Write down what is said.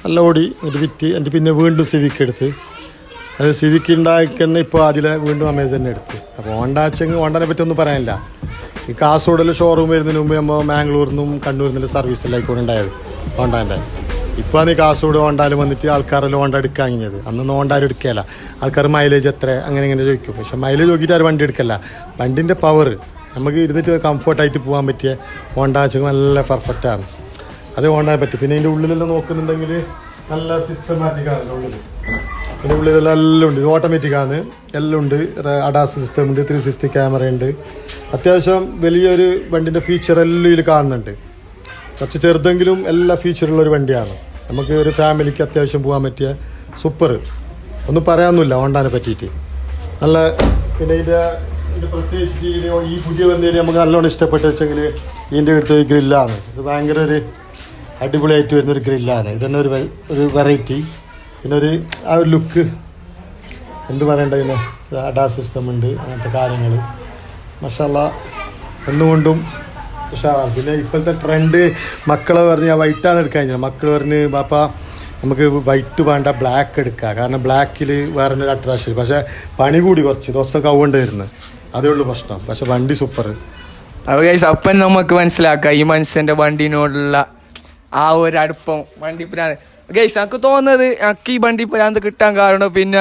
നല്ല ഓടി എന്നിട്ട് വിറ്റ് എൻ്റെ പിന്നെ വീണ്ടും സിവിക്ക് എടുത്ത് അത് സിവിക്ക് ഉണ്ടാക്കിന്നെ ഇപ്പോൾ അതിലെ വീണ്ടും അമേസ് തന്നെ എടുത്ത്. അപ്പോൾ ഹോണ്ടനെ പറ്റി ഒന്നും പറയാനില്ല. ഈ കാസർഗോഡിൽ ഷോറൂം വരുന്നതിന് മുമ്പ് നമ്മൾ മാംഗ്ലൂരിൽ നിന്നും കണ്ണൂരിൽ നിന്നും സർവീസിലായിക്കോടെ ഉണ്ടായത് ഹോണ്ടാൻ്റെ. ഇപ്പോൾ ഈ കാസർഗോഡ് ഹോണ്ടാൽ വന്നിട്ട് ആൾക്കാരെല്ലാം ഹോണ്ട എടുക്കാൻ കഴിഞ്ഞത്. അന്നൊന്നും ഹോണ്ടാരും എടുക്കുകയല്ല. ആൾക്കാർ മൈലേജ് എത്ര അങ്ങനെ ഇങ്ങനെ ചോദിക്കും. പക്ഷേ മൈലേജ് നോക്കിയിട്ട് ആരും വണ്ടി എടുക്കല്ല. വണ്ടിൻ്റെ പവർ നമുക്ക് ഇരുന്നിട്ട് കംഫർട്ടായിട്ട് പോകാൻ പറ്റിയ ഹോണ്ടാച്ചെങ്കിൽ നല്ല പെർഫെക്റ്റാണ്. അത് ഹോണ്ടയെ പറ്റി. പിന്നെ അതിൻ്റെ ഉള്ളിലെല്ലാം നോക്കുന്നുണ്ടെങ്കിൽ നല്ല സിസ്റ്റമാറ്റിക്കാണ് ഉള്ളിൽ. അതിൻ്റെ ഉള്ളിലെല്ലാം എല്ലാം ഉണ്ട്. ഓട്ടോമാറ്റിക്കാണ്, എല്ലാം ഉണ്ട്. അഡാസ് സിസ്റ്റം ഉണ്ട്, 360 ക്യാമറ ഉണ്ട്. അത്യാവശ്യം വലിയൊരു വണ്ടിൻ്റെ ഫീച്ചർ എല്ലാം ഇതിൽ കാണുന്നുണ്ട്. കുറച്ച് ചെറുതെങ്കിലും എല്ലാ ഫീച്ചറുള്ളൊരു വണ്ടിയാണ്. നമുക്ക് ഒരു ഫാമിലിക്ക് അത്യാവശ്യം പോകാൻ പറ്റിയ സൂപ്പർ. ഒന്നും പറയാനൊന്നുമില്ല ഹോണ്ടാനെ പറ്റിയിട്ട്. നല്ല പിന്നെ ഇതിൻ്റെ പ്രത്യേകിച്ച് ഈ പുതിയ വന്നതിന് നമുക്ക് നല്ലോണം ഇഷ്ടപ്പെട്ട് വെച്ചെങ്കിൽ ഇതിൻ്റെ അടുത്ത് ഗ്രില്ലാണ്. ഇത് ഭയങ്കര ഒരു അടിപൊളിയായിട്ട് വരുന്നൊരു ഗ്രില്ലാണ്. ഇതന്നെ ഒരു വെറൈറ്റി. പിന്നെ ആ ഒരു ലുക്ക് എന്ത് പറയണ്ട. പിന്നെ അഡാസ് സിസ്റ്റം ഉണ്ട്, അങ്ങനത്തെ കാര്യങ്ങൾ മാഷാഅല്ലാ എന്നുകൊണ്ടും ഉഷാറാണ്. പിന്നെ ഇപ്പോഴത്തെ ട്രെൻഡ് മക്കളെ പറഞ്ഞ് വൈറ്റാണ് എടുക്കാൻ കഴിഞ്ഞത്. മക്കൾ പറഞ്ഞ് പാപ്പ നമുക്ക് വൈറ്റ് വേണ്ട ബ്ലാക്ക് എടുക്കുക, കാരണം ബ്ലാക്കിൽ വേറെ ഒരു അട്രാക്ഷൻ. പക്ഷേ പണി കൂടി കുറച്ച് ദിവസം കൗണ്ട് വരുന്നത്, അതേ ഉള്ളൂ പ്രശ്നം. പക്ഷെ വണ്ടി സൂപ്പർ. അപ്പോൾ ഗൈസ് അപ്പം നമുക്ക് മനസ്സിലാക്കാം ഈ മനുഷ്യൻ്റെ വണ്ടീനോടുള്ള ആ ഒരു അടുപ്പം. വണ്ടി പ്രാന്ത് ഗൈസ് എനിക്ക് തോന്നുന്നത് എനിക്ക് ഈ വണ്ടി പ്രാന്ത് കിട്ടാൻ കാരണം പിന്നെ